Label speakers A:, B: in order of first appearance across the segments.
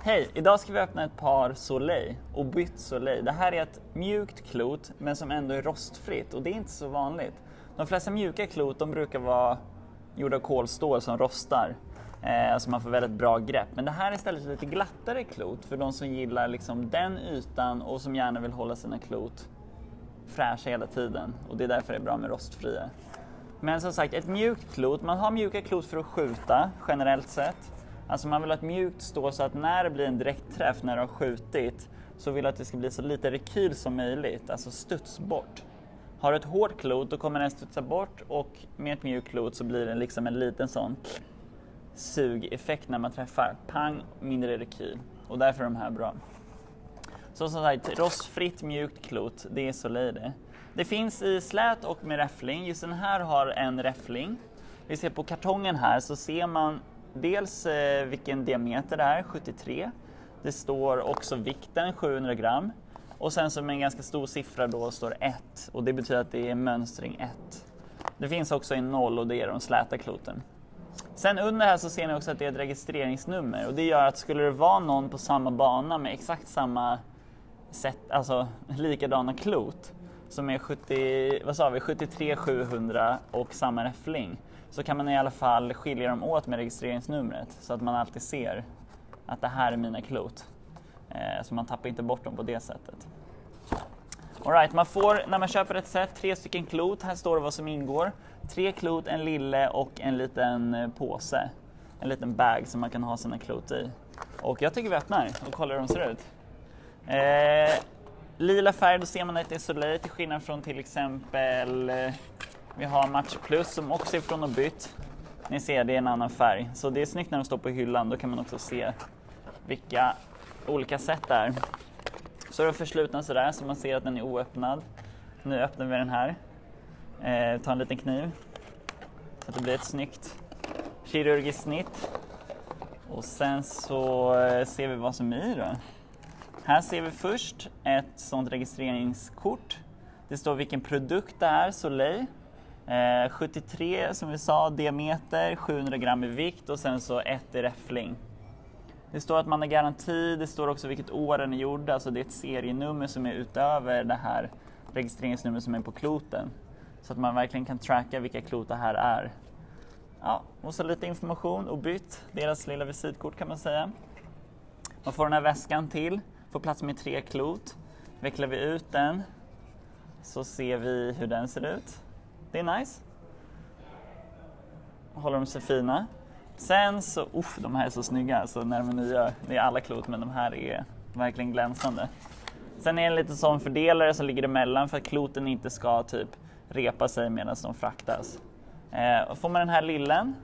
A: Hej! Idag ska vi öppna ett par Soleil och bytt Soleil. Det här är ett mjukt klot men som ändå är rostfritt och det är inte så vanligt. De flesta mjuka klot de brukar vara gjorda av kolstål som rostar. Så man får väldigt bra grepp. Men det här är istället lite glattare klot för de som gillar liksom den ytan och som gärna vill hålla sina klot fräscha hela tiden. Och det är därför det är bra med rostfria. Men som sagt, ett mjukt klot, man har mjuka klot för att skjuta generellt sett. Alltså man vill ha ett mjukt stå så att när det blir en direktträff när du har skjutit så vill du att det ska bli så lite rekyl som möjligt, alltså studs bort. Har du ett hårt klot då kommer den studsa bort och med ett mjukt klot så blir det liksom en liten sån sugeffekt när man träffar. Pang, mindre rekyl. Och därför är de här bra. Så som sagt, rostfritt mjukt klot, det är Soleil det. Det finns i slät och med räffling. Just den här har en räffling. Vi ser på kartongen här så ser man dels vilken diameter det är, 73. Det står också vikten, 700 gram. Och sen som en ganska stor siffra då står 1. Och det betyder att det är mönstring 1. Det finns också en 0 och det är de släta kloten. Sen under här så ser ni också att det är ett registreringsnummer. Och det gör att skulle det vara någon på samma bana med exakt samma sätt, alltså likadana klot. Som är 73 700 och samma räffling. Så kan man i alla fall skilja dem åt med registreringsnumret så att man alltid ser att det här är mina klot. Så man tappar inte bort dem på det sättet. All right, man får när man köper ett set 3 stycken klot. Här står det vad som ingår. 3 klot, en lille och en liten påse. En liten bag som man kan ha sina klot i. Och jag tycker vi öppnar och kollar hur de ser ut. Lila färg, då ser man att det är Soleil till skillnad från till exempel vi har Match Plus som också är från och bytt. Ni ser, det är en annan färg. Så det är snyggt när de står på hyllan. Då kan man också se vilka olika sätt det är. Så är det försluten sådär så man ser att den är oöppnad. Nu öppnar vi den här. Ta en liten kniv. Så att det blir ett snyggt kirurgiskt snitt. Och sen så ser vi vad som är i då. Här ser vi först ett sånt registreringskort. Det står vilken produkt det är, Soleil. 73 som vi sa, diameter, 700 gram i vikt och sen så 1 i räffling. Det står att man har garanti, det står också vilket år den är gjord, alltså det är ett serienummer som är utöver det här registreringsnumret som är på kloten. Så att man verkligen kan tracka vilka klot det här är. Ja, och så lite information och bytt, deras lilla visitkort kan man säga. Man får den här väskan till, får plats med 3 klot. Vecklar vi ut den så ser vi hur den ser ut. Det är nice. Håller de sig fina. Sen så, de här är så snygga så när de är nya, det är alla klot men de här är verkligen glänsande. Sen är det lite sån fördelare som ligger emellan för att kloten inte ska typ repa sig medan de fraktas. Får man den här lillen,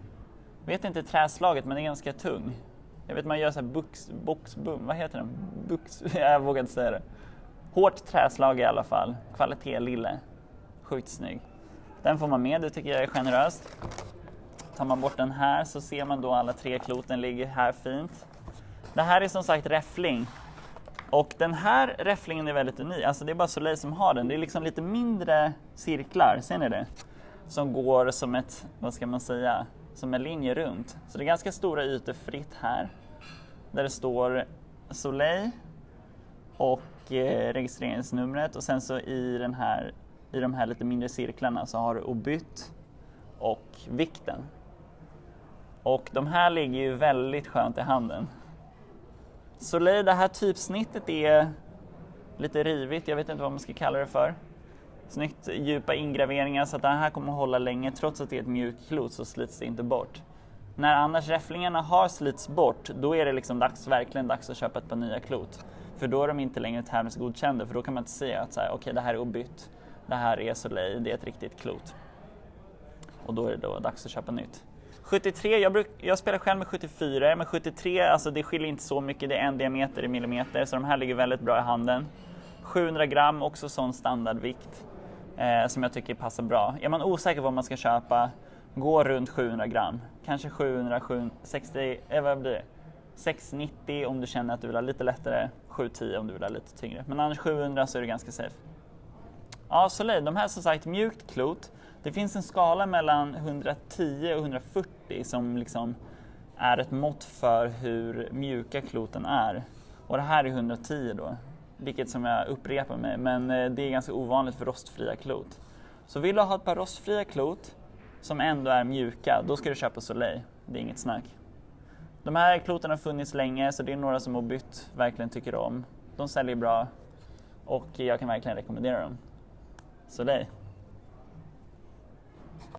A: vet inte träslaget men det är ganska tung. Jag vet man gör så här boxbum, vad heter den? Jag vågar inte säga det. Hårt träslag i alla fall, kvalitet lille, sjukt snygg. Den får man med, det tycker jag är generöst. Tar man bort den här så ser man då alla 3 kloten ligger här fint. Det här är som sagt räffling. Och den här räfflingen är väldigt unik. Alltså det är bara Soleil som har den. Det är liksom lite mindre cirklar, ser ni det? Som går som ett, vad ska man säga, som en linje runt. Så det är ganska stora ytor fritt här. Där det står Soleil och registreringsnumret. Och sen så i de här lite mindre cirklarna så har du obytt och vikten. Och de här ligger ju väldigt skönt i handen. Soleil, det här typsnittet är lite rivigt, jag vet inte vad man ska kalla det för. Snyggt djupa ingraveringar så att den här kommer att hålla länge trots att det är ett mjukt klot så slits det inte bort. När annars räfflingarna har slits bort då är det liksom verkligen dags att köpa ett par nya klot. För då är de inte längre tävlingsgodkända för då kan man inte säga att okej, det här är obytt. Det här är Soleil, det är ett riktigt klot. Och då är det då dags att köpa nytt. 73, jag spelar själv med 74, men 73, alltså det skiljer inte så mycket, det är 1 diameter i millimeter, så de här ligger väldigt bra i handen. 700 gram, också sån standardvikt som jag tycker passar bra. Är man osäker på vad man ska köpa, gå runt 700 gram. Kanske 690 om du känner att du vill ha lite lättare, 710 om du vill ha lite tyngre. Men annars 700 så är det ganska safe. Ja, Soleil, de här som sagt mjukt klot. Det finns en skala mellan 110 och 140 som liksom är ett mått för hur mjuka kloten är. Och det här är 110 då, vilket som jag upprepar mig, men det är ganska ovanligt för rostfria klot. Så vill du ha ett par rostfria klot som ändå är mjuka, då ska du köpa Soleil. Det är inget snack. De här kloten har funnits länge, så det är några som Obytt verkligen tycker om. De säljer bra och jag kan verkligen rekommendera dem. Soleil.